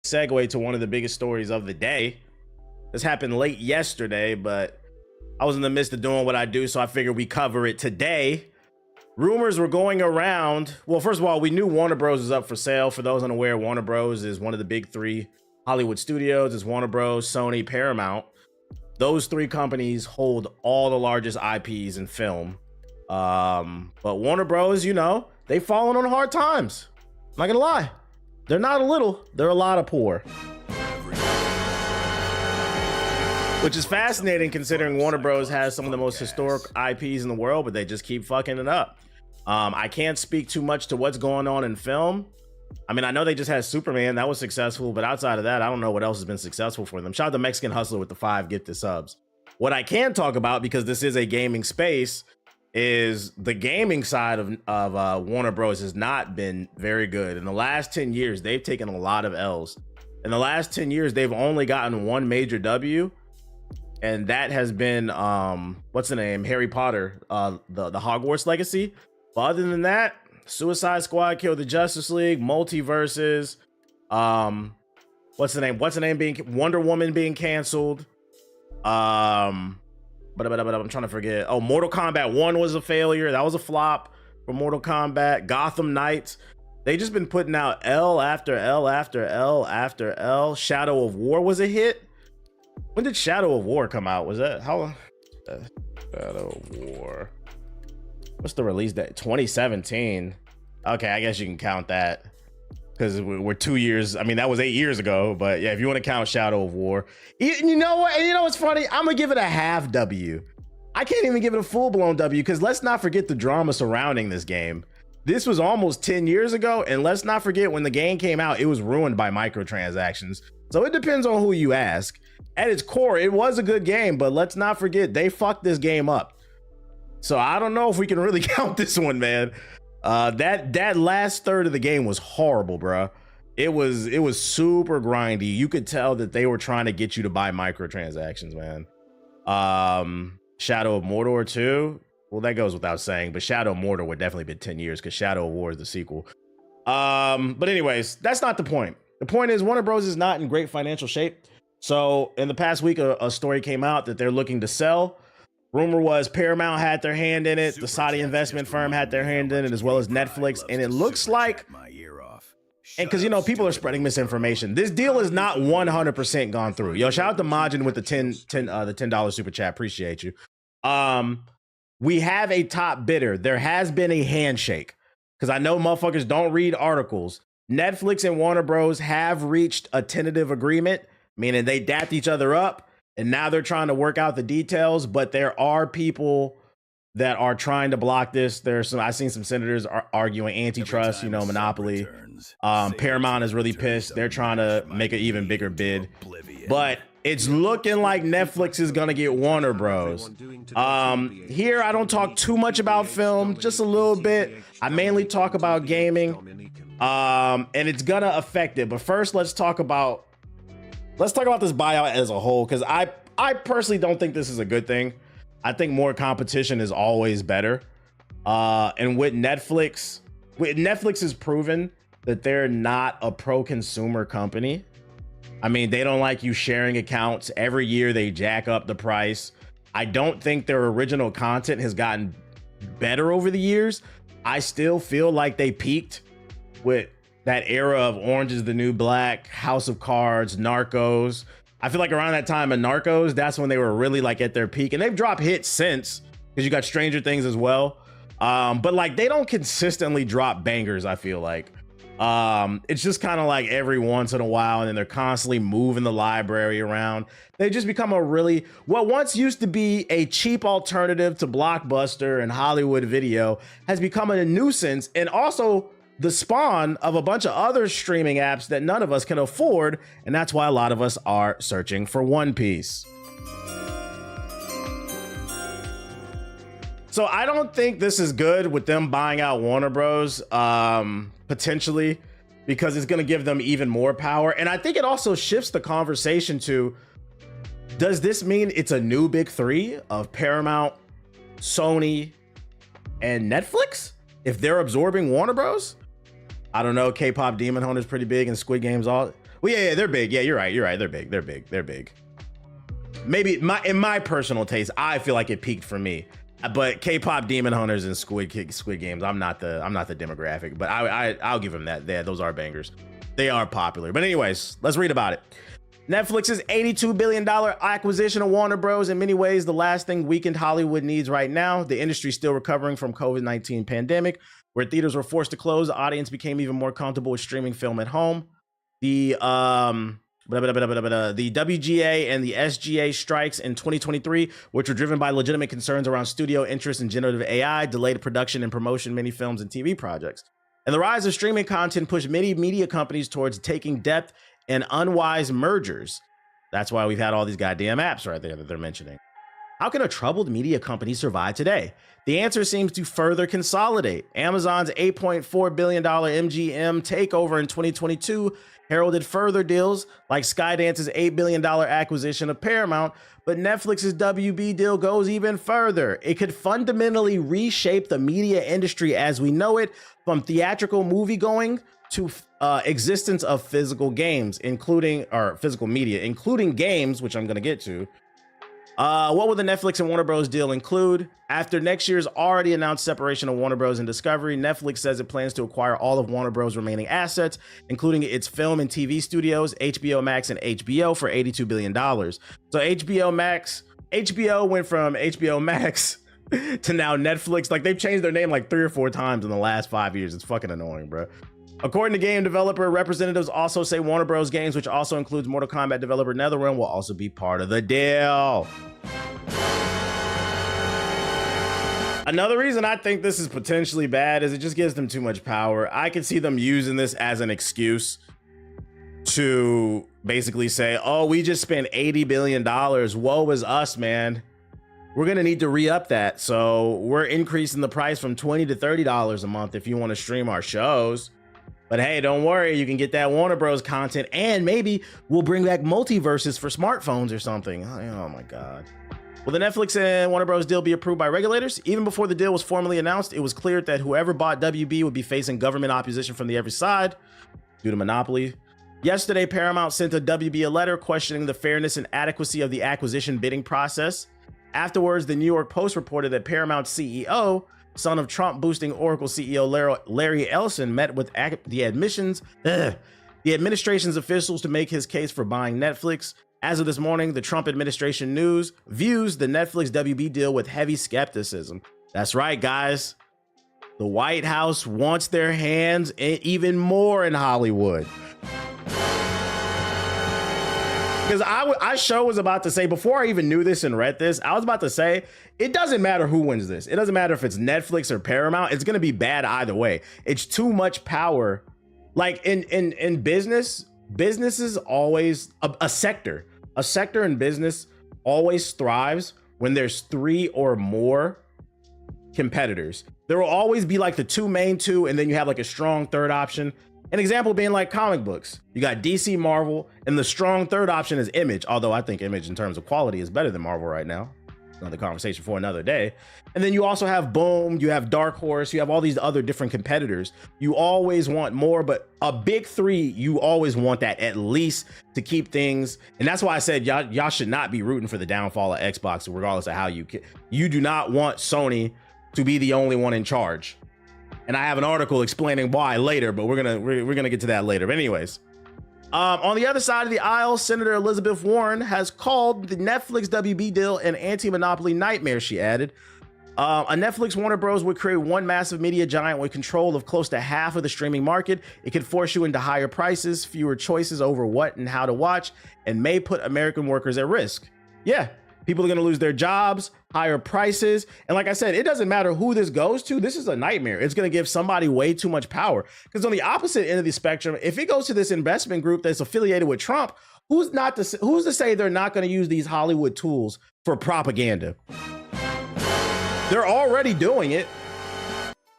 segue to one of the biggest stories of the day. This happened late yesterday, but I was in the midst of doing what I do, so I figured we cover it today. Rumors were going around. Well, first of all, we knew Warner Bros. Was up for sale. For those unaware, Warner Bros. Is one of the big three Hollywood studios. It's Warner Bros., Sony, Paramount. Those three companies hold all the largest IPs in film. But Warner Bros., you know, they've fallen on hard times. I'm not gonna lie. They're not a little, they're a lot of poor. Which is fascinating considering Warner Bros. Has some of the most historic IPs in the world, but they just keep fucking it up. I can't speak too much to what's going on in film. I mean, I know they just had Superman, that was successful, but outside of that, I don't know what else has been successful for them. Shout out to Mexican Hustler with the 5 gifted subs. What I can talk about, because this is a gaming space, is the gaming side of Warner Bros. Has not been very good. In the last 10 years, they've taken a lot of L's. In the last 10 years, they've only gotten one major W, and that has been, what's the name? Harry Potter, the Hogwarts Legacy. But other than that, Suicide Squad killed the Justice League, multiverses, what's the name being Wonder Woman being canceled, but I'm trying to forget. Oh, Mortal Kombat 1 was a failure. That was a flop for Mortal Kombat. Gotham Knights, they just been putting out L after L after L after L. Shadow of War was a hit. When did Shadow of War come out? Was that how? Shadow of War. What's the release date? 2017. Okay, I guess you can count that because we're 2 years. I mean, that was 8 years ago. But yeah, if you want to count Shadow of War, you know what? And you know what's funny? I'm gonna give it a half W. I can't even give it a full-blown W because let's not forget the drama surrounding this game. This was almost 10 years ago, and let's not forget when the game came out, it was ruined by microtransactions. So it depends on who you ask. At its core, it was a good game, but let's not forget they fucked this game up. So I don't know if we can really count this one, man. That last third of the game was horrible, bro. It was super grindy. You could tell that they were trying to get you to buy microtransactions, man. Shadow of Mordor 2. Well, that goes without saying, but Shadow of Mordor would definitely be 10 years because Shadow of War is the sequel. But anyways, that's not the point. The point is Warner Bros. Is not in great financial shape. So in the past week, a story came out that they're looking to sell. Rumor was Paramount had their hand in it. The Saudi investment firm had their hand in it, as well as Netflix. And it looks like, and because, you know, people are spreading misinformation. This deal is not 100% gone through. Yo, shout out to Majin with the $10 super chat. Appreciate you. We have a top bidder. There has been a handshake because I know motherfuckers don't read articles. Netflix and Warner Bros. Have reached a tentative agreement, meaning they dapped each other up. And now they're trying to work out the details, but there are people that are trying to block this. I've seen some senators arguing antitrust, you know, monopoly. Paramount is really pissed. They're trying to make an even bigger bid, but it's looking like Netflix is going to get Warner Bros. Here, I don't talk too much about film, just a little bit. I mainly talk about gaming, and it's going to affect it. But first, let's talk about this buyout as a whole, because I personally don't think this is a good thing. I think more competition is always better. And with Netflix has proven that they're not a pro-consumer company. I mean, they don't like you sharing accounts. Every year they jack up the price. I don't think their original content has gotten better over the years. I still feel like they peaked with that era of Orange is the New Black, House of Cards, Narcos. I feel like around that time of Narcos, that's when they were really like at their peak, and they've dropped hits since because you got Stranger Things as well. But like they don't consistently drop bangers. I feel like it's just kind of like every once in a while, and then they're constantly moving the library around. They just become what once used to be a cheap alternative to Blockbuster and Hollywood Video has become a nuisance, and also the spawn of a bunch of other streaming apps that none of us can afford. And that's why a lot of us are searching for One Piece. So I don't think this is good with them buying out Warner Bros. Potentially, because it's going to give them even more power. And I think it also shifts the conversation to, does this mean it's a new big three of Paramount, Sony, and Netflix if they're absorbing Warner Bros? I don't know. K-pop Demon Hunter is pretty big, and Squid Game's all. Well, yeah, they're big. Yeah, you're right. They're big. They're big. Maybe in my personal taste, I feel like it peaked for me. But K-pop Demon Hunters and Squid Games, I'm not the demographic, but I'll give them that. Yeah, those are bangers. They are popular. But anyways, let's read about it. Netflix's $82 billion acquisition of Warner Bros. In many ways, the last thing weakened Hollywood needs right now. The industry still recovering from COVID-19 pandemic, where theaters were forced to close. The audience became even more comfortable with streaming film at home. The WGA and the SGA strikes in 2023, which were driven by legitimate concerns around studio interest in generative AI, delayed production and promotion of many films and TV projects. And the rise of streaming content pushed many media companies towards taking depth and unwise mergers. That's why we've had all these goddamn apps right there that they're mentioning. How can a troubled media company survive today? The answer seems to further consolidate. Amazon's $8.4 billion MGM takeover in 2022 heralded further deals like Skydance's $8 billion acquisition of Paramount, but Netflix's WB deal goes even further. It could fundamentally reshape the media industry as we know it, from theatrical moviegoing to existence of physical games, including physical media, including games, which I'm going to get to. What will the Netflix and Warner Bros. Deal include? After next year's already announced separation of Warner Bros. And Discovery, Netflix says it plans to acquire all of Warner Bros. Remaining assets, including its film and TV studios, HBO Max and HBO, for $82 billion. So HBO went from HBO Max to now Netflix. Like, they've changed their name like 3 or 4 times in the last 5 years. It's fucking annoying, bro. According to game developer representatives, also say Warner Bros. Games, which also includes Mortal Kombat developer NetherRealm, will also be part of the deal. Another reason I think this is potentially bad is it just gives them too much power. I could see them using this as an excuse to basically say, oh, we just spent $80 billion. Woe is us, man. We're going to need to re-up that. So we're increasing the price from $20 to $30 a month if you want to stream our shows. But hey, don't worry, you can get that Warner Bros. Content, and maybe we'll bring back multiverses for smartphones or something. Oh my God. Will the Netflix and Warner Bros. Deal be approved by regulators? Even before the deal was formally announced, it was clear that whoever bought WB would be facing government opposition from every side due to monopoly. Yesterday, Paramount sent a WB a letter questioning the fairness and adequacy of the acquisition bidding process. Afterwards, the New York Post reported that Paramount CEO, son of Trump boosting Oracle CEO Larry Ellison, met with the administration's officials to make his case for buying Netflix. As of this morning, the Trump administration news views the Netflix WB deal with heavy skepticism. That's right, guys. The White House wants their hands even more in Hollywood. Because I sure was about to say, before I even knew this and read this, I was about to say, it doesn't matter who wins this. It doesn't matter if it's Netflix or Paramount. It's going to be bad either way. It's too much power. Like in businesses always, a sector in business always thrives when there's 3 or more competitors. There will always be like the 2 main, and then you have like a strong third option. An example being like comic books. You got DC, Marvel, and the strong third option is Image, although I think Image in terms of quality is better than Marvel right now. Another conversation for another day. And then you also have Boom, you have Dark Horse, you have all these other different competitors. You always want more, but a big 3, you always want that at least to keep things. And that's why I said y'all should not be rooting for the downfall of Xbox, regardless of how you do not want Sony to be the only one in charge. And I have an article explaining why later, but we're gonna get to that later. But anyways, on the other side of the aisle, Senator Elizabeth Warren has called the Netflix WB deal an anti-monopoly nightmare. She added, a Netflix Warner Bros. Would create one massive media giant with control of close to half of the streaming market. It could force you into higher prices, fewer choices over what and how to watch, and may put American workers at risk. Yeah. People are going to lose their jobs, higher prices. And like I said, it doesn't matter who this goes to. This is a nightmare. It's going to give somebody way too much power. Because on the opposite end of the spectrum, if it goes to this investment group that's affiliated with Trump, who's to say they're not going to use these Hollywood tools for propaganda? They're already doing it.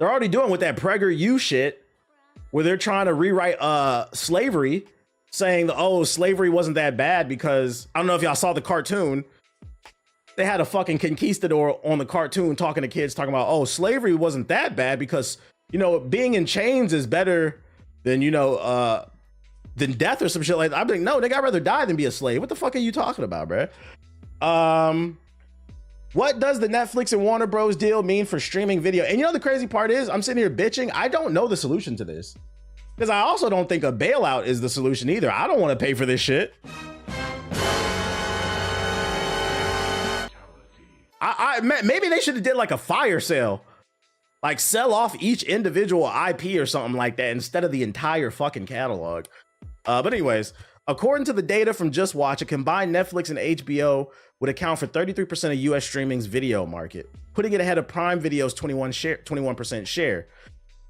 They're already doing with that PragerU shit, where they're trying to rewrite slavery, saying, oh, slavery wasn't that bad because, I don't know if y'all saw the cartoon. They had a fucking conquistador on the cartoon talking to kids, talking about, oh, slavery wasn't that bad because, you know, being in chains is better than, you know, than death or some shit like that. I'm like, no, nigga, I'd rather die than be a slave. What the fuck are you talking about, bro? What does the Netflix and Warner Bros. Deal mean for streaming video? And you know the crazy part is, I'm sitting here bitching. I don't know the solution to this. Because I also don't think a bailout is the solution either. I don't want to pay for this shit. Maybe they should have did like a fire sale. Like sell off each individual IP or something like that instead of the entire fucking catalog. But anyways, according to the data from Just Watch, a combined Netflix and HBO would account for 33% of US streaming's video market, putting it ahead of Prime Video's 21% share.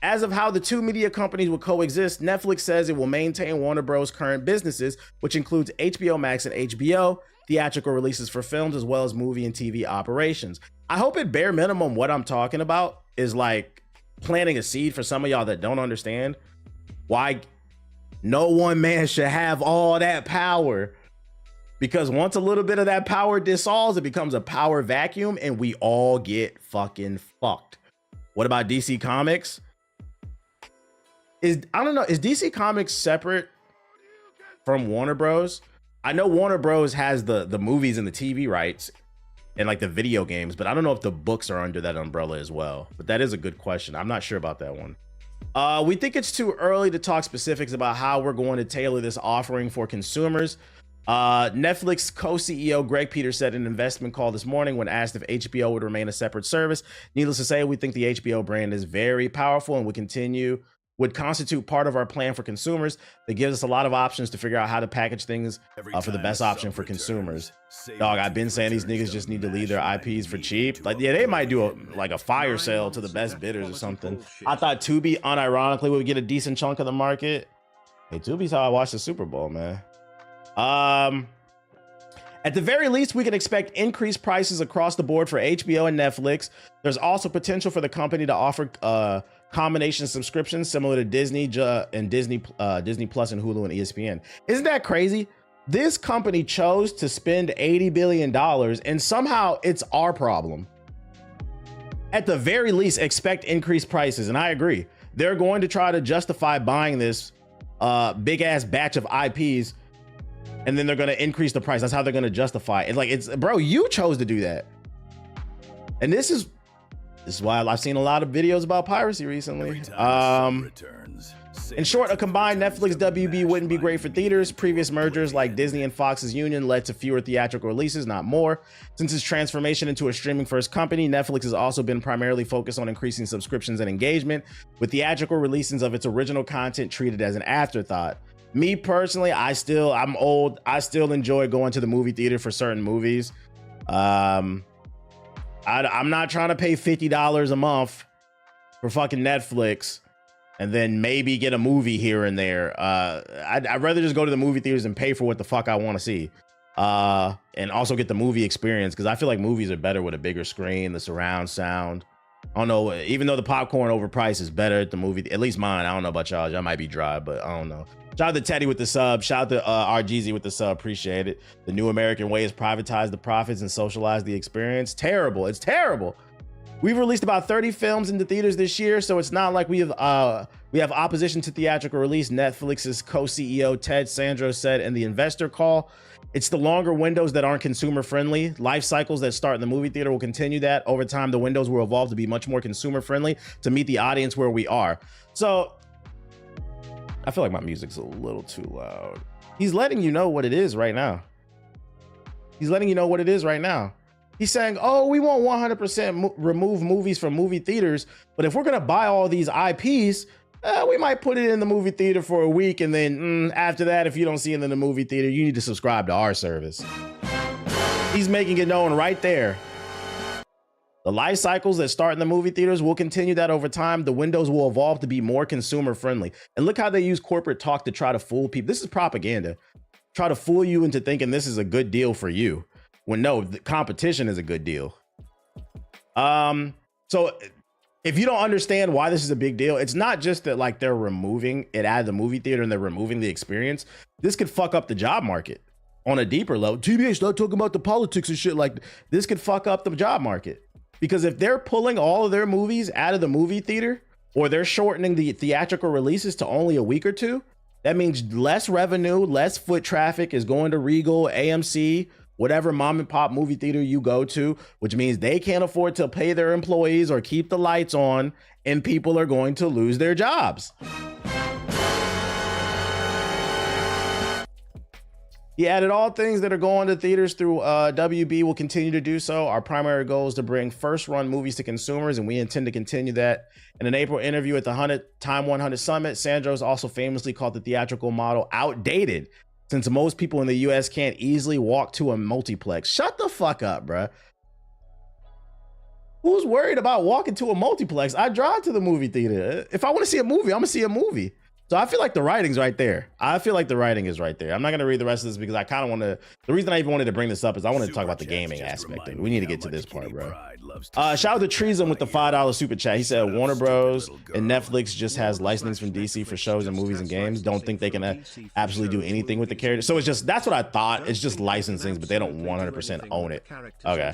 As of how the two media companies will coexist, Netflix says it will maintain Warner Bros. Current businesses, which includes HBO Max and HBO, theatrical releases for films, as well as movie and TV operations. I hope at bare minimum what I'm talking about is like planting a seed for some of y'all that don't understand why no one man should have all that power. Because once a little bit of that power dissolves, it becomes a power vacuum and we all get fucking fucked. What about DC Comics? I don't know, is DC Comics separate from Warner Bros? I know Warner Bros has the movies and the TV rights and like the video games, but I don't know if the books are under that umbrella as well. But that is a good question. I'm not sure about that one. We think it's too early to talk specifics about how we're going to tailor this offering for consumers. Netflix co-CEO Greg Peters said in an investment call this morning when asked if HBO would remain a separate service. Needless to say, we think the HBO brand is very powerful and would constitute part of our plan for consumers that gives us a lot of options to figure out how to package things for the best option for consumers. Dog, I've been saying these niggas just need to leave their IPs for cheap. Like, yeah, they might do a fire sale to the best bidders or something. I thought Tubi unironically would get a decent chunk of the market. Hey, Tubi's how I watch the Super Bowl, man. At the very least, we can expect increased prices across the board for HBO and Netflix. There's also potential for the company to offer combination subscriptions similar to Disney and Disney Plus and Hulu and ESPN. Isn't that crazy? This company chose to spend $80 billion and somehow it's our problem. At the very least, expect increased prices. And I agree. They're going to try to justify buying this big ass batch of IPs and then they're going to increase the price. That's how they're going to justify it. It's bro, you chose to do that. And this is why I've seen a lot of videos about piracy recently. In short, a combined Netflix WB wouldn't be great for theaters. Previous mergers like Disney and Fox's union led to fewer theatrical releases, not more. Since its transformation into a streaming first company, Netflix has also been primarily focused on increasing subscriptions and engagement, with theatrical releases of its original content treated as an afterthought. Me personally, I'm old. I still enjoy going to the movie theater for certain movies. I'm not trying to pay $50 a month for fucking Netflix and then maybe get a movie here and there. I'd rather just go to the movie theaters and pay for what the fuck I want to see. And also get the movie experience, because I feel like movies are better with a bigger screen, the surround sound. I don't know, even though the popcorn overpriced is better at the movie, at least mine. I don't know about y'all. Y'all might be dry, but I don't know. Shout out to Teddy with the sub. Shout out to RGZ with the sub. Appreciate it. The new American way is privatize the profits and socialize the experience. Terrible. It's terrible. We've released about 30 films into theaters this year, so it's not like we have opposition to theatrical release. Netflix's co-CEO Ted Sandro said in the investor call, it's the longer windows that aren't consumer friendly. Life cycles that start in the movie theater will continue that. Over time, the windows will evolve to be much more consumer friendly to meet the audience where we are. So I feel like my music's a little too loud. He's letting you know what it is right now. He's letting you know what it is right now. He's saying, oh, we won't 100% remove movies from movie theaters, but if we're going to buy all these IPs, we might put it in the movie theater for a week. And then after that, if you don't see it in the movie theater, you need to subscribe to our service. He's making it known right there. The life cycles that start in the movie theaters will continue that over time. The windows will evolve to be more consumer friendly. And look how they use corporate talk to try to fool people. This is propaganda. Try to fool you into thinking this is a good deal for you, when no, the competition is a good deal. So if you don't understand why this is a big deal, it's not just that like they're removing it out of the movie theater and they're removing the experience. This could fuck up the job market on a deeper level. TBH, not talking about the politics and shit. Like this could fuck up the job market, because if they're pulling all of their movies out of the movie theater, or they're shortening the theatrical releases to only a week or two, That means less revenue, less foot traffic is going to Regal, AMC, whatever mom and pop movie theater you go to, which means they can't afford to pay their employees or keep the lights on, and people are going to lose their jobs. He added, all things that are going to theaters through WB will continue to do so. Our primary goal is to bring first-run movies to consumers, and we intend to continue that. In an April interview at the Time 100 Summit, Sandros also famously called the theatrical model outdated, since most people in the US can't easily walk to a multiplex. Shut the fuck up, bruh. Who's worried about walking to a multiplex? I drive to the movie theater. If I want to see a movie, I'm gonna see a movie. So I feel like the writing's right there. I feel like the writing is right there. I'm not going to read the rest of this because I kind of want to. The reason I even wanted to bring this up is I wanted to talk about the gaming aspect of it. We need to get to this part, bro. Shout out to Treason with the $5 super chat. He said Warner Bros. And Netflix just has licensings from DC for shows and movies and games. Don't think they can absolutely do anything with the characters. So it's just, that's what I thought. It's just licensings, but they don't 100% own it. Okay.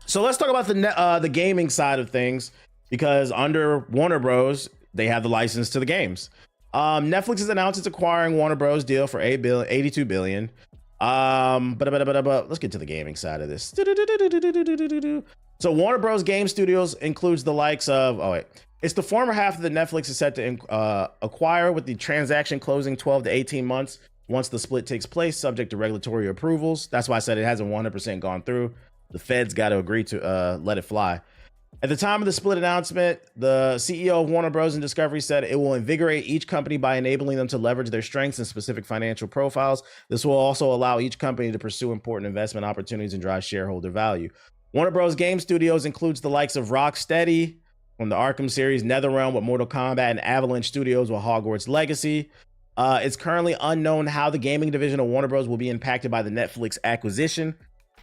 So let's talk about the gaming side of things, because under Warner Bros., they have the license to the games. Netflix has announced it's acquiring Warner Bros. Deal for $82 billion. But let's get to the gaming side of this. So Warner Bros. Game Studios includes the likes of, it's the former half of the Netflix is set to acquire, with the transaction closing 12 to 18 months once the split takes place, subject to regulatory approvals. That's why I said it hasn't 100% gone through. The Fed's got to agree to let it fly. At the time of the split announcement, the CEO of Warner Bros. And Discovery said it will invigorate each company by enabling them to leverage their strengths and specific financial profiles. This will also allow each company to pursue important investment opportunities and drive shareholder value. Warner Bros. Game Studios includes the likes of Rocksteady from the Arkham series, NetherRealm with Mortal Kombat, and Avalanche Studios with Hogwarts Legacy. It's currently unknown how the gaming division of Warner Bros. Will be impacted by the Netflix acquisition.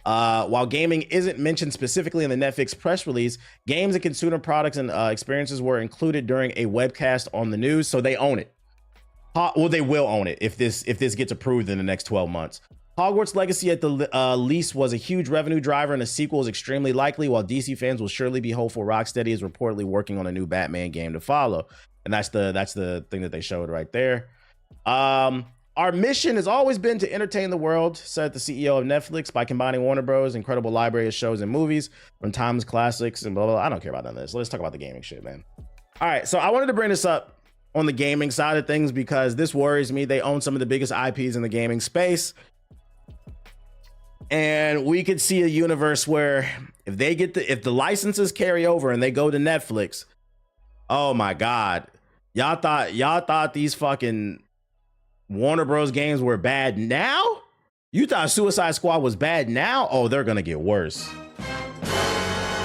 While gaming isn't mentioned specifically in the Netflix press release, games and consumer products and experiences were included during a webcast on the news, so they own it. Well, they will own it if this gets approved in the next 12 months. Hogwarts Legacy at the least was a huge revenue driver, and a sequel is extremely likely, while DC fans will surely be hopeful. Rocksteady is reportedly working on a new Batman game to follow, and that's the thing that they showed right there. Our mission has always been to entertain the world, said the CEO of Netflix, by combining Warner Bros. Incredible library of shows and movies from timeless classics and blah, blah, blah. I don't care about none of this. Let's talk about the gaming shit, man. All right, so I wanted to bring this up on the gaming side of things because this worries me. They own some of the biggest IPs in the gaming space. And we could see a universe where if the licenses carry over and they go to Netflix, oh my God. Y'all thought these fucking Warner Bros. Games were bad now? You thought Suicide Squad was bad now? Oh, they're gonna get worse.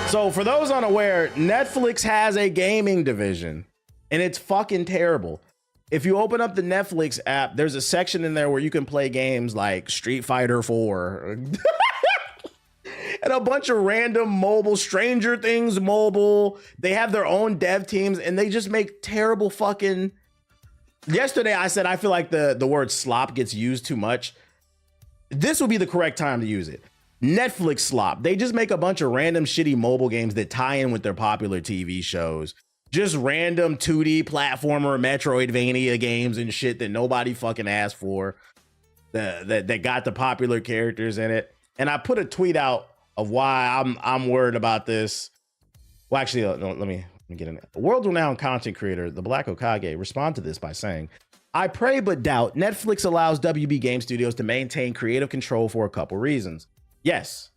So for those unaware, Netflix has a gaming division, and it's fucking terrible. If you open up the Netflix app, there's a section in there where you can play games like Street Fighter 4 and a bunch of random mobile, Stranger Things mobile. They have their own dev teams, and they just make terrible fucking... Yesterday, I said I feel like the word slop gets used too much. This would be the correct time to use it. Netflix slop. They just make a bunch of random shitty mobile games that tie in with their popular TV shows. Just random 2D platformer Metroidvania games and shit that nobody fucking asked for. That got the popular characters in it. And I put a tweet out of why I'm worried about this. Well, actually, no, let me get in there. World-renowned content creator, the Black Okage, responded to this by saying, I pray but doubt Netflix allows WB Game Studios to maintain creative control for a couple reasons. Yes,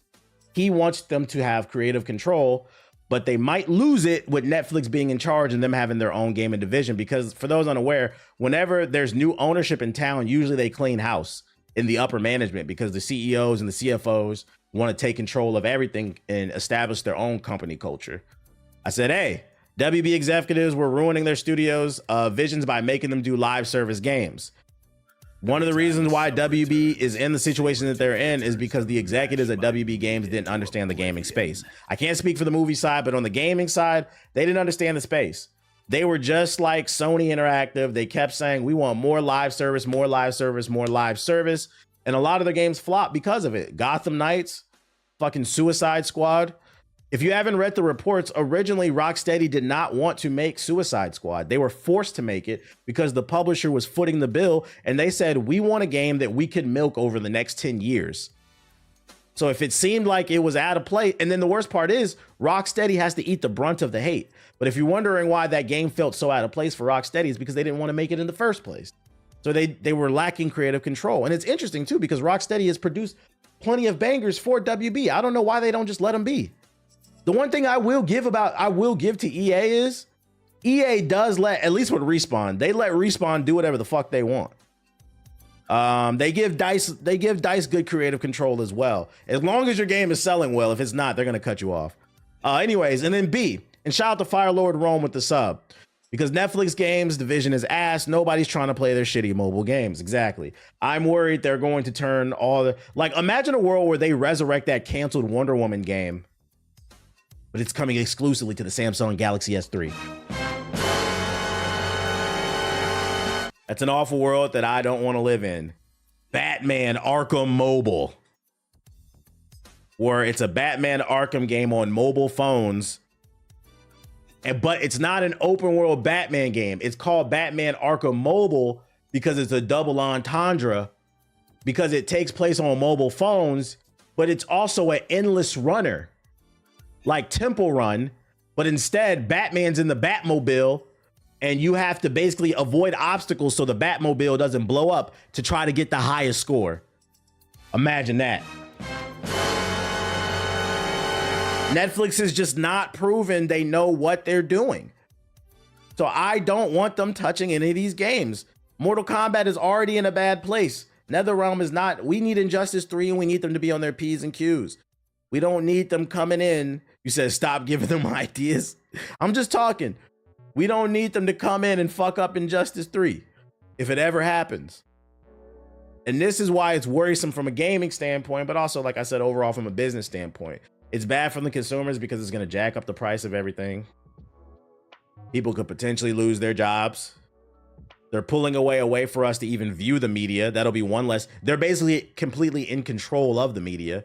he wants them to have creative control, but they might lose it with Netflix being in charge and them having their own gaming division. Because for those unaware, whenever there's new ownership in town, usually they clean house in the upper management because the CEOs and the CFOs want to take control of everything and establish their own company culture. I said, hey, WB executives were ruining their studios' visions by making them do live service games. One of the reasons why WB is in the situation that they're in is because the executives at WB Games didn't understand the gaming space. I can't speak for the movie side, but on the gaming side, they didn't understand the space. They were just like Sony Interactive. They kept saying, we want more live service, more live service, more live service. And a lot of their games flopped because of it. Gotham Knights, fucking Suicide Squad. If you haven't read the reports, originally Rocksteady did not want to make Suicide Squad. They were forced to make it because the publisher was footing the bill, and they said, we want a game that we could milk over the next 10 years. So if it seemed like it was out of place, and then the worst part is Rocksteady has to eat the brunt of the hate. But if you're wondering why that game felt so out of place for Rocksteady, it's because they didn't want to make it in the first place. So they were lacking creative control. And it's interesting too, because Rocksteady has produced plenty of bangers for WB. I don't know why they don't just let them be. The one thing I will give to EA is EA does let, at least with Respawn, they let Respawn do whatever the fuck they want. They give DICE good creative control as well. As long as your game is selling well, if it's not, they're gonna cut you off. Anyways, and then B, and shout out to Firelord Rome with the sub. Because Netflix games division is ass. Nobody's trying to play their shitty mobile games. Exactly. I'm worried they're going to turn all the, like, imagine a world where they resurrect that canceled Wonder Woman game, but it's coming exclusively to the Samsung Galaxy S3. That's an awful world that I don't want to live in. Batman Arkham Mobile, where it's a Batman Arkham game on mobile phones. But it's not an open world Batman game. It's called Batman Arkham Mobile because it's a double entendre, because it takes place on mobile phones, but it's also an endless runner like Temple Run, but instead Batman's in the Batmobile and you have to basically avoid obstacles so the Batmobile doesn't blow up to try to get the highest score. Imagine that. Netflix is just not proven they know what they're doing. So I don't want them touching any of these games. Mortal Kombat is already in a bad place. NetherRealm is not. We need Injustice 3 and we need them to be on their P's and Q's. We don't need them coming in. You said stop giving them ideas. I'm just talking. We don't need them to come in and fuck up Injustice 3 if it ever happens. And this is why it's worrisome from a gaming standpoint, but also, like I said, overall from a business standpoint. It's bad for the consumers because it's going to jack up the price of everything. People could potentially lose their jobs. They're pulling away for us to even view the media. That'll be one less. They're basically completely in control of the media.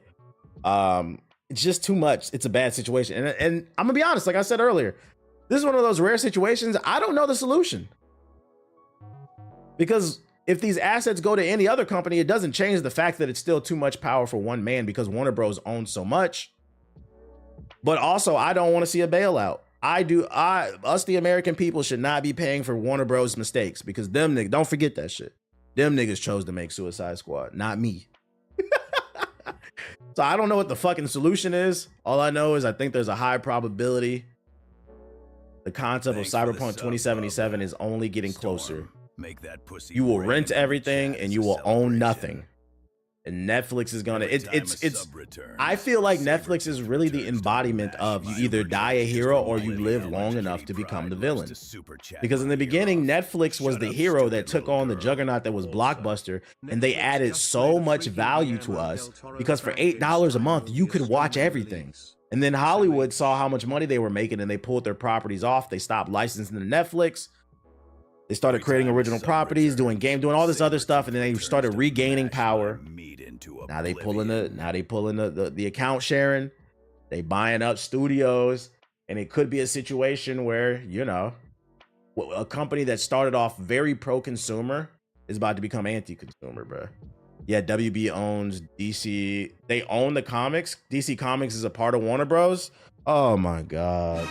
It's just too much. It's a bad situation. And I'm gonna be honest, like I said earlier, this is one of those rare situations. I don't know the solution. Because if these assets go to any other company, it doesn't change the fact that it's still too much power for one man because Warner Bros. Owns so much. But also, I don't want to see a bailout. Us, the American people, should not be paying for Warner Bros. Mistakes because them niggas, don't forget that shit. Them niggas chose to make Suicide Squad, not me. So I don't know what the fucking solution is. All I know is I think there's a high probability the concept of Cyberpunk 2077 is only getting closer. You will rent everything and you will own nothing. And Netflix is gonna, I feel like Netflix is really the embodiment of you either die a hero or you live long enough to become the villain. Because in the beginning, Netflix was the hero that took on the juggernaut that was Blockbuster, and they added so much value to us because for $8 a month, you could watch everything. And then Hollywood saw how much money they were making and they pulled their properties off. They stopped licensing to Netflix. They started creating original properties, doing all this other stuff, and then they started regaining power. Now they pulling the account sharing, they buying up studios, and it could be a situation where, you know, a company that started off very pro-consumer is about to become anti-consumer, bro. Yeah, WB owns DC. They own the comics. DC Comics is a part of Warner Bros. Oh my God.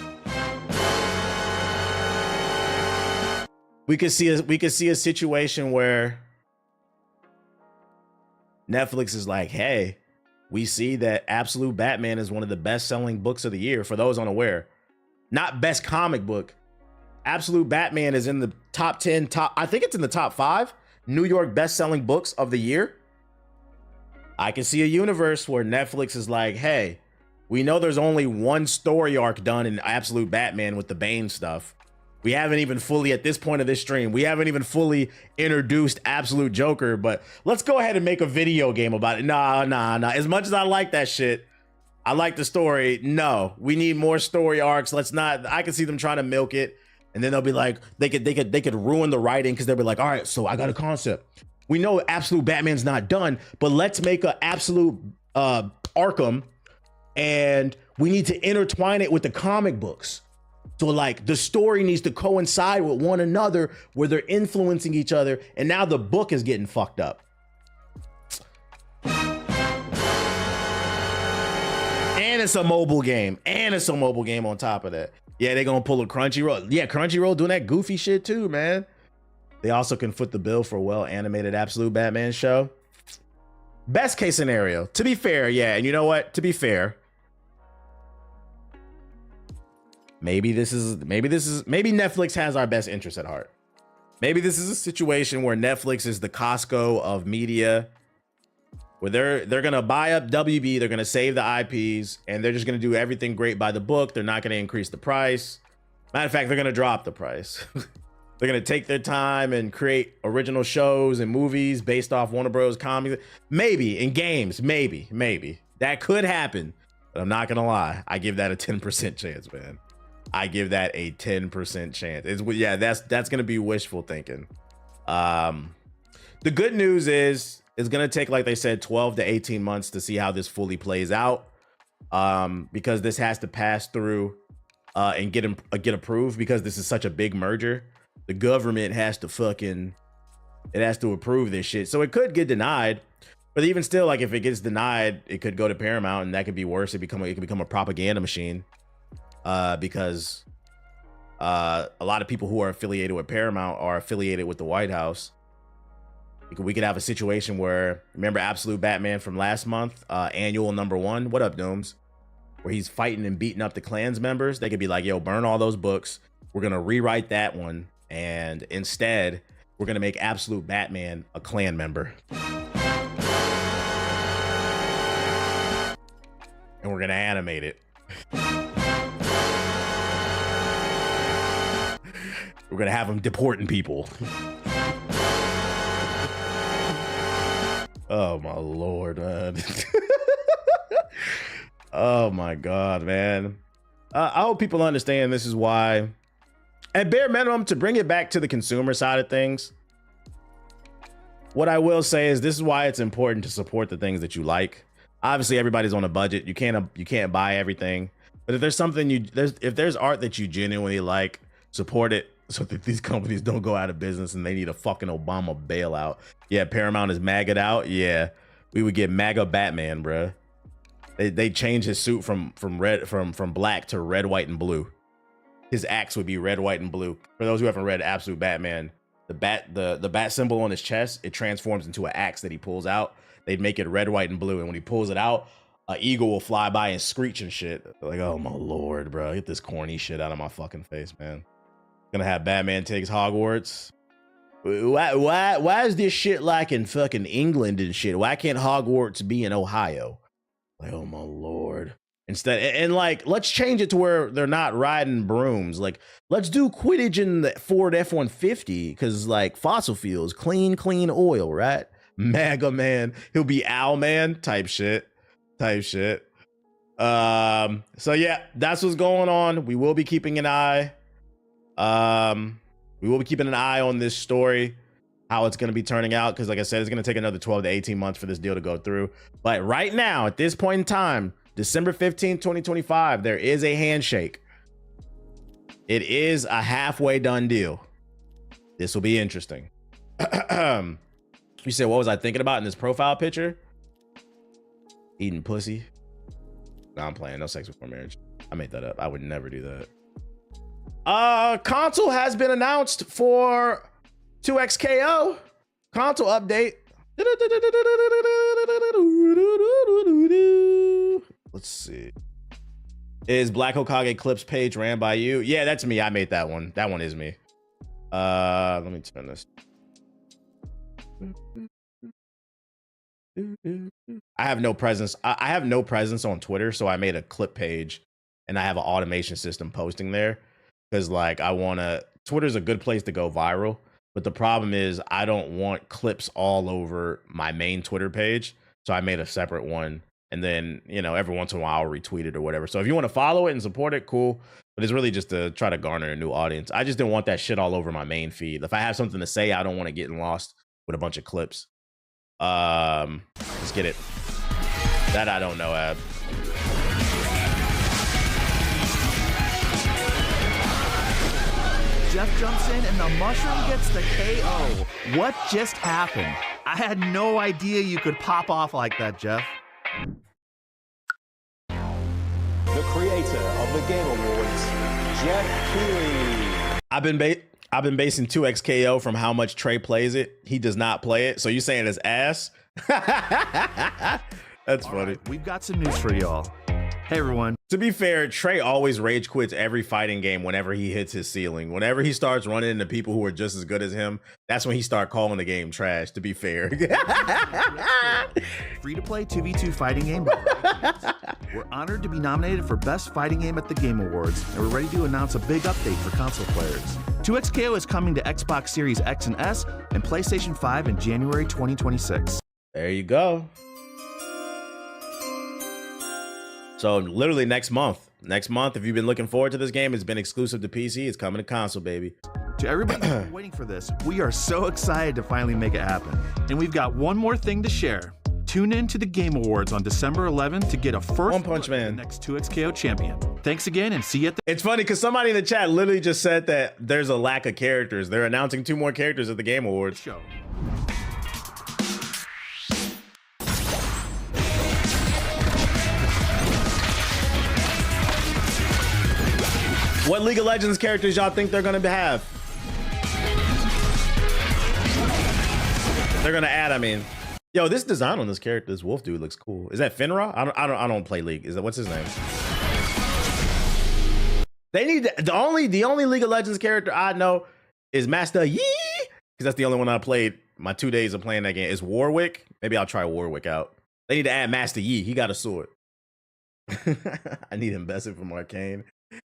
We could see a situation where Netflix is like, hey, we see that Absolute Batman is one of the best-selling books of the year. For those unaware, not best comic book. Absolute Batman is in the top 10, I think it's in the top 5 New York best-selling books of the year. I can see a universe where Netflix is like, hey, we know there's only one story arc done in Absolute Batman with the Bane stuff. We haven't even fully, at this point of this stream, we haven't even fully introduced Absolute Joker, but let's go ahead and make a video game about it. Nah. As much as I like that shit, I like the story. No, we need more story arcs. Let's not, I can see them trying to milk it. And then they'll be like, they could ruin the writing because they'll be like, all right, so I got a concept. We know Absolute Batman's not done, but let's make an Absolute Arkham. and we need to intertwine it with the comic books. So like the story needs to coincide with one another where they're influencing each other. And now the book is getting fucked up. And it's a mobile game. And it's a mobile game on top of that. Yeah, they're going to pull a Crunchyroll. Yeah, Crunchyroll doing that goofy shit too, man. They also can foot the bill for a well-animated Absolute Batman show. Best case scenario. To be fair, yeah. And you know what? To be fair, maybe Netflix has our best interest at heart. Maybe this is a situation where Netflix is the Costco of media, where they're gonna buy up WB, they're gonna save the IPs, and they're just gonna do everything great by the book. They're not gonna increase the price. Matter of fact, they're gonna drop the price. They're gonna take their time and create original shows and movies based off Warner Bros. Comics. Maybe in games, maybe that could happen. But I'm not gonna lie, I give that a 10% chance, man. I give that a 10% chance. Yeah, that's gonna be wishful thinking. The good news is it's gonna take, like they said, 12 to 18 months to see how this fully plays out. Because this has to pass through and get approved, because this is such a big merger. The government has to approve this shit. So it could get denied. But even still, like if it gets denied, it could go to Paramount, and that could be worse. It could become a propaganda machine. Because a lot of people who are affiliated with Paramount are affiliated with the White House. We could have a situation where, remember Absolute Batman from last month, annual #1? What up, Dooms? Where he's fighting and beating up the Klans members. They could be like, yo, burn all those books. We're going to rewrite that one. And instead, we're going to make Absolute Batman a Klan member. And we're going to animate it. We're going to have him deporting people. Oh, my Lord, man. Oh, my God, man. I hope people understand this is why, at bare minimum, to bring it back to the consumer side of things, what I will say is this is why it's important to support the things that you like. Obviously, everybody's on a budget. You can't buy everything. But if there's something if there's art that you genuinely like, support it so that these companies don't go out of business and they need a fucking Obama bailout. Yeah, Paramount is MAGA'd out. Yeah, we would get MAGA Batman, bruh. They changed his suit from black to red, white, and blue. His axe would be red, white, and blue. For those who haven't read Absolute Batman, the bat symbol on his chest, it transforms into an axe that he pulls out. They'd make it red, white, and blue, and when he pulls it out, an eagle will fly by and screech and shit. Like, oh my Lord, bro, get this corny shit out of my fucking face, man. Gonna have Batman takes Hogwarts. Why is this shit like in fucking England and shit? Why can't Hogwarts be in Ohio? Like, oh my Lord. Instead, and like, let's change it to where they're not riding brooms. Like, let's do Quidditch in the Ford F-150, because like fossil fuels, clean oil, right? MAGA man, he'll be Owlman type shit. So yeah, that's what's going on. We will be keeping an eye. We will be keeping an eye on this story, how it's going to be turning out, because like I said, it's going to take another 12 to 18 months for this deal to go through. But right now, at this point in time, December 15th, 2025, there is a handshake. It is a halfway done deal. This will be interesting. You said, what was I thinking about in this profile picture? Eating pussy. No, I'm playing. No sex before marriage. I made that up. I would never do that. Console has been announced for 2XKO. Console update. Let's see. Is Black Hokage clips page ran by you? Yeah, that's me. I made that one. That one is me. Let me turn this. I have no presence. I have no presence on Twitter, so I made a clip page and I have an automation system posting there, because like Twitter's a good place to go viral, but the problem is I don't want clips all over my main Twitter page, so I made a separate one, and then, you know, every once in a while I'll retweet it or whatever. So if you want to follow it and support it, cool, but it's really just to try to garner a new audience. I just didn't want that shit all over my main feed. If I have something to say, I don't want to get lost with a bunch of clips. Let's get it. That I don't know, Ab. Jeff jumps in and the mushroom gets the KO. What just happened? I had no idea you could pop off like that, Jeff. The creator of the Game Awards, Jeff Keighley. I've been basing 2x KO from how much Trey plays it. He does not play it. So you saying it's ass? That's funny. Right, we've got some news for y'all. Hey everyone. To be fair, Trey always rage quits every fighting game whenever he hits his ceiling. Whenever he starts running into people who are just as good as him, that's when he starts calling the game trash, to be fair. Free-to-play 2v2 fighting game. We're honored to be nominated for Best Fighting Game at the Game Awards, and we're ready to announce a big update for console players. 2XKO is coming to Xbox Series X and S and PlayStation 5 in January 2026. There you go. So literally next month, if you've been looking forward to this game, it's been exclusive to PC. It's coming to console, baby. To everybody who's been waiting for this, we are so excited to finally make it happen. And we've got one more thing to share. Tune in to the Game Awards on December 11th to get a first One Punch look at Man. the next 2XKO champion. Thanks again and see you at the It's funny because somebody in the chat literally just said that there's a lack of characters. They're announcing 2 more characters at the Game Awards. show. What League of Legends characters y'all think they're gonna have? They're gonna add, I mean. Yo, this design on this character, this wolf dude looks cool. Is that Finra? I don't play League. Is that what's his name? They need the only League of Legends character I know is Master Yi, because that's the only one I played. My 2 days of playing that game is Warwick. Maybe I'll try Warwick out. They need to add Master Yi. He got a sword. I need him Bessie from Arcane.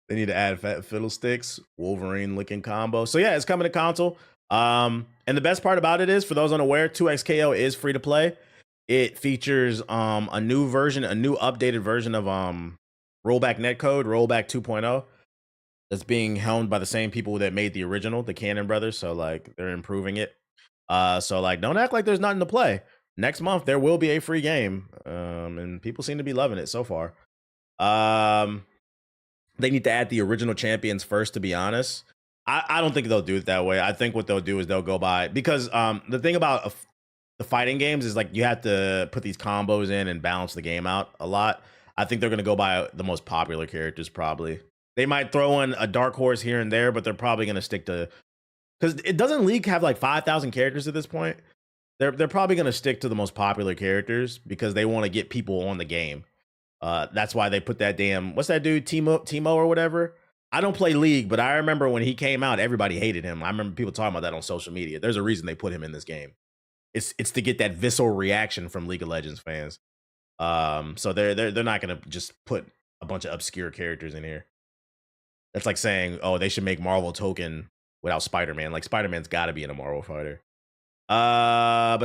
They need to add Fiddlesticks, Wolverine looking combo. So yeah, it's coming to console. And the best part about it is, for those unaware, 2XKO is free to play. It features a new updated version of rollback netcode, rollback 2.0. That's being helmed by the same people that made the original, the Cannon brothers. So like they're improving it. So like don't act like there's nothing to play. Next month there will be a free game. And people seem to be loving it so far. They need to add the original champions first, to be honest. I don't think they'll do it that way. I think what they'll do is they'll go by, because the thing about the fighting games is like you have to put these combos in and balance the game out a lot. I think they're going to go by the most popular characters probably. They might throw in a dark horse here and there, but they're probably going to stick to, because it doesn't League have like 5,000 characters at this point. They're probably going to stick to the most popular characters because they want to get people on the game. That's why they put that damn, what's that dude, Timo or whatever. I don't play League, but I remember when he came out, everybody hated him. I remember people talking about that on social media. There's a reason they put him in this game. It's to get that visceral reaction from League of Legends fans. So they're not gonna just put a bunch of obscure characters in here. That's like saying, oh, they should make Marvel Token without Spider-Man. Like Spider-Man's got to be in a Marvel fighter. But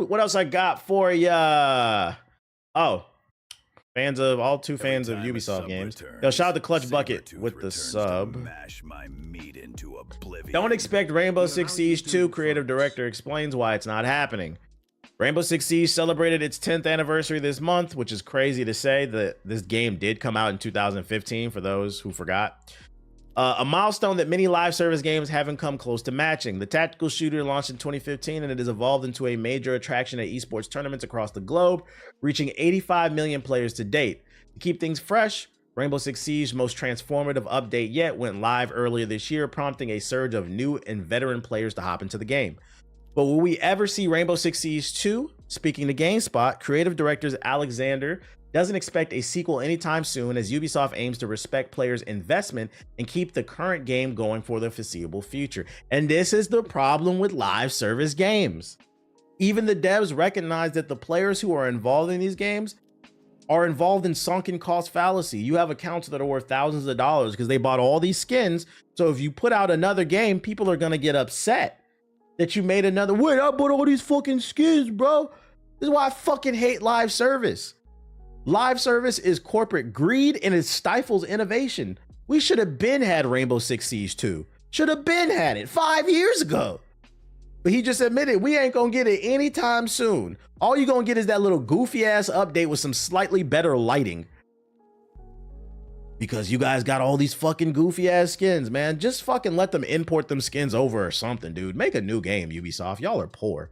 what else I got for ya? Oh. Fans of fans of Ubisoft games. Yo, shout out to Clutch Bucket with the sub. Don't expect Rainbow Six Siege 2. Creative director explains why it's not happening. Rainbow Six Siege celebrated its 10th anniversary this month, which is crazy to say that this game did come out in 2015 for those who forgot. A milestone that many live service games haven't come close to matching. The tactical shooter launched in 2015 and it has evolved into a major attraction at esports tournaments across the globe, reaching 85 million players to date. To keep things fresh, Rainbow Six Siege's most transformative update yet went live earlier this year, prompting a surge of new and veteran players to hop into the game. But will we ever see Rainbow Six Siege 2? Speaking to GameSpot, creative director Alexander doesn't expect a sequel anytime soon, as Ubisoft aims to respect players' investment and keep the current game going for the foreseeable future. And this is the problem with live service games. Even the devs recognize that the players who are involved in these games are involved in sunken cost fallacy. You have accounts that are worth thousands of dollars because they bought all these skins. So if you put out another game, people are gonna get upset that you made another. Wait, I bought all these fucking skins, bro. This is why I fucking hate live service. Live service is corporate greed and it stifles innovation. We should have been had Rainbow Six Siege 2. Should have been had it 5 years ago. But he just admitted we ain't gonna get it anytime soon. All you gonna get is that little goofy ass update with some slightly better lighting. because you guys got all these fucking goofy ass skins, man. Just fucking let them import them skins over or something, dude. Make a new game, Ubisoft. Y'all are poor.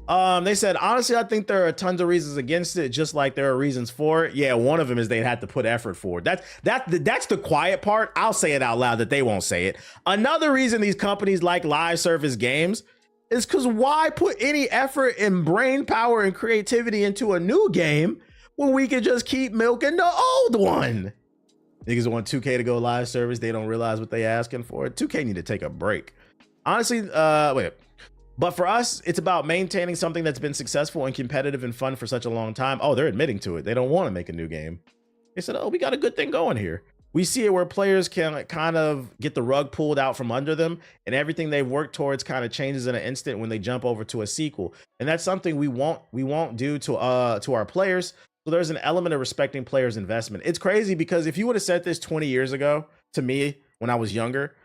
They said, honestly, I think there are tons of reasons against it, just like there are reasons for it. Yeah, one of them is they had to put effort forward. That's the quiet part. I'll say it out loud that they won't say it. Another reason these companies like live service games is because why put any effort and brain power and creativity into a new game when we can just keep milking the old one? Niggas want 2K to go live service. They don't realize what they asking for. 2K need to take a break. Honestly, wait. But for us, it's about maintaining something that's been successful and competitive and fun for such a long time. Oh, they're admitting to it. They don't want to make a new game. They said, oh, we got a good thing going here. We see it where players can kind of get the rug pulled out from under them, and everything they've worked towards kind of changes in an instant when they jump over to a sequel. And that's something we won't do to our players. So there's an element of respecting players' investment. It's crazy because if you would have said this 20 years ago to me when I was younger,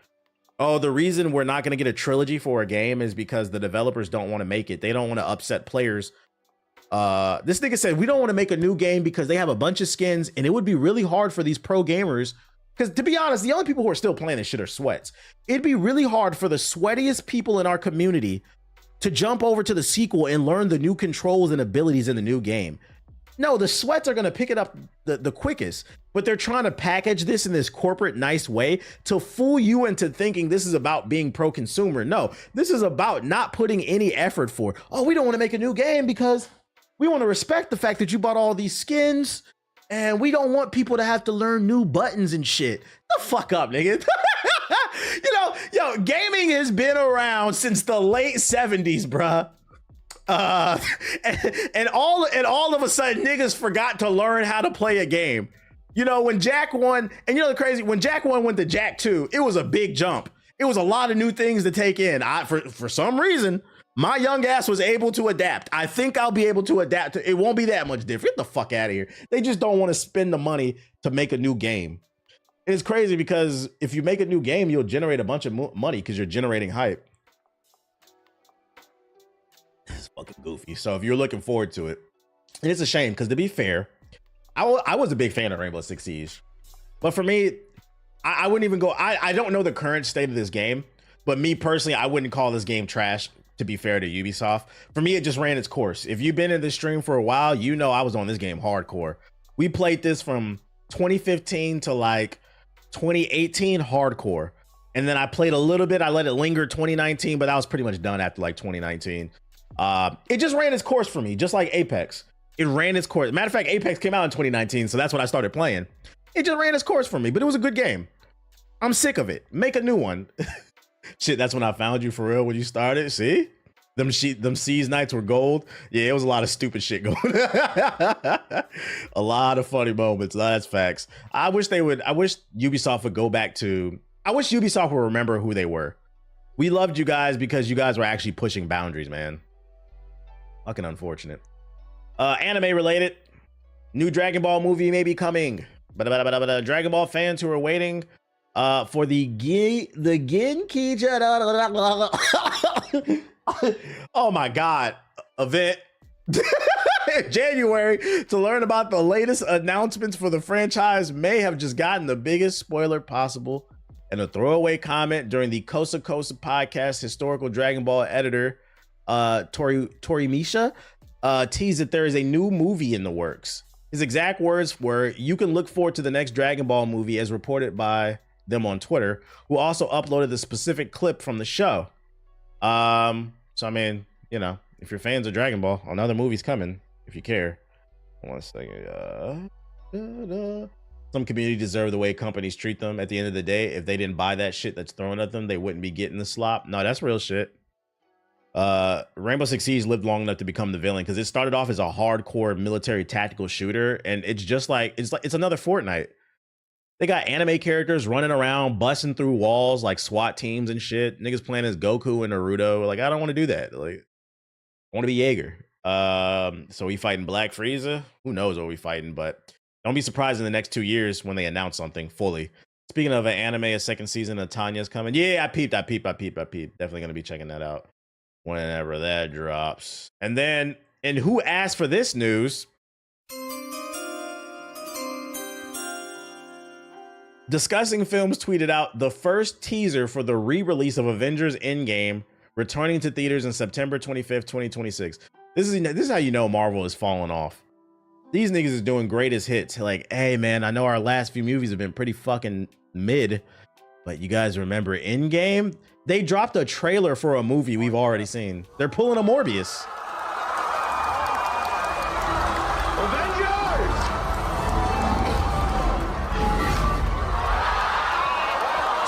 oh, the reason we're not going to get a trilogy for a game is because the developers don't want to make it. They don't want to upset players. This nigga said, we don't want to make a new game because they have a bunch of skins and it would be really hard for these pro gamers. Because to be honest, the only people who are still playing this shit are sweats. It'd be really hard for the sweatiest people in our community to jump over to the sequel and learn the new controls and abilities in the new game. No, the sweats are going to pick it up the quickest, but they're trying to package this in this corporate nice way to fool you into thinking this is about being pro-consumer. No, this is about not putting any effort for, oh, we don't want to make a new game because we want to respect the fact that you bought all these skins and we don't want people to have to learn new buttons and shit. The fuck up, nigga. Yo, gaming has been around since the late 70s, bruh. And all of a sudden niggas forgot to learn how to play a game. You know, when Jak 1, and you know the crazy, when Jak 1 went to Jak 2, it was a big jump. It was a lot of new things to take in. For some reason, my young ass was able to adapt. I think I'll be able to adapt. It won't be that much different. Get the fuck out of here. They just don't want to spend the money to make a new game. It's crazy because if you make a new game, you'll generate a bunch of money because you're generating hype. It's fucking goofy. So if you're looking forward to it, and it's a shame because to be fair, I was a big fan of Rainbow Six Siege, but for me, I wouldn't even go. I don't know the current state of this game, but me personally, I wouldn't call this game trash. To be fair to Ubisoft, for me, it just ran its course. If you've been in this stream for a while, you know I was on this game hardcore. We played this from 2015 to like 2018 hardcore, and then I played a little bit. I let it linger 2019, but I was pretty much done after like 2019. It just ran its course for me, just like Apex. It ran its course. Matter of fact, Apex came out in 2019, so that's when I started playing. It just ran its course for me, but it was a good game. I'm sick of it. Make a new one. Shit, that's when I found you for real when you started. See? Them Seas nights were gold. Yeah, it was a lot of stupid shit going on. A lot of funny moments. That's facts. I wish Ubisoft would go back to, I wish Ubisoft would remember who they were. We loved you guys because you guys were actually pushing boundaries, man. Fucking unfortunate. Anime related. New Dragon Ball movie may be coming. But Dragon Ball fans who are waiting for the Genkidama oh my god event in January to learn about the latest announcements for the franchise may have just gotten the biggest spoiler possible. And a throwaway comment during the Kosa Kosa podcast, historical Dragon Ball editor Torimisha teased that there is a new movie in the works. His exact words were, "You can look forward to the next Dragon Ball movie," as reported by them on Twitter, who also uploaded the specific clip from the show. So I mean, you know, if you're fans of Dragon Ball, another movie's coming if you care. One second. Some community deserve the way companies treat them. At the end of the day, if they didn't buy that shit that's thrown at them, they wouldn't be getting the slop. No, that's real shit. Rainbow Six Siege lived long enough to become the villain because it started off as a hardcore military tactical shooter, and it's just like it's another Fortnite. They got anime characters running around, busting through walls like SWAT teams and shit. Niggas playing as Goku and Naruto. Like, I don't want to do that. Like, I want to be Jaeger. So we fighting Black Frieza? Who knows what we fighting, but don't be surprised in the next 2 years when they announce something fully. Speaking of an anime, a second season of Tanya's coming. Yeah, I peeped. Definitely going to be checking that out whenever that drops. And who asked for this news? Discussing Films tweeted out the first teaser for the re-release of Avengers Endgame, returning to theaters in September 25th, 2026. This is how you know Marvel is falling off. These niggas is doing greatest hits. Like, hey man, I know our last few movies have been pretty fucking mid, but you guys remember Endgame? They dropped a trailer for a movie we've already seen. They're pulling a Morbius.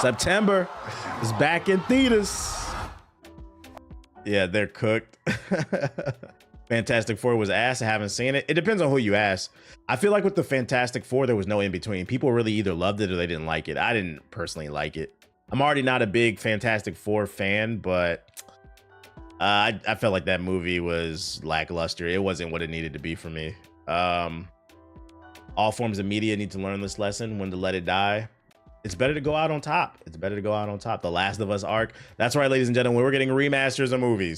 September is back in theaters. Yeah, they're cooked. Fantastic Four was ass. I haven't seen it. It depends on who you ask. I feel like with the Fantastic Four, there was no in between. People really either loved it or they didn't like it. I didn't personally like it. I'm already not a big Fantastic Four fan, but I felt like that movie was lackluster. It wasn't what it needed to be for me. All forms of media need to learn this lesson: when to let it die. It's better to go out on top. It's better to go out on top. The Last of Us arc. That's right, ladies and gentlemen. We're getting remasters of movies.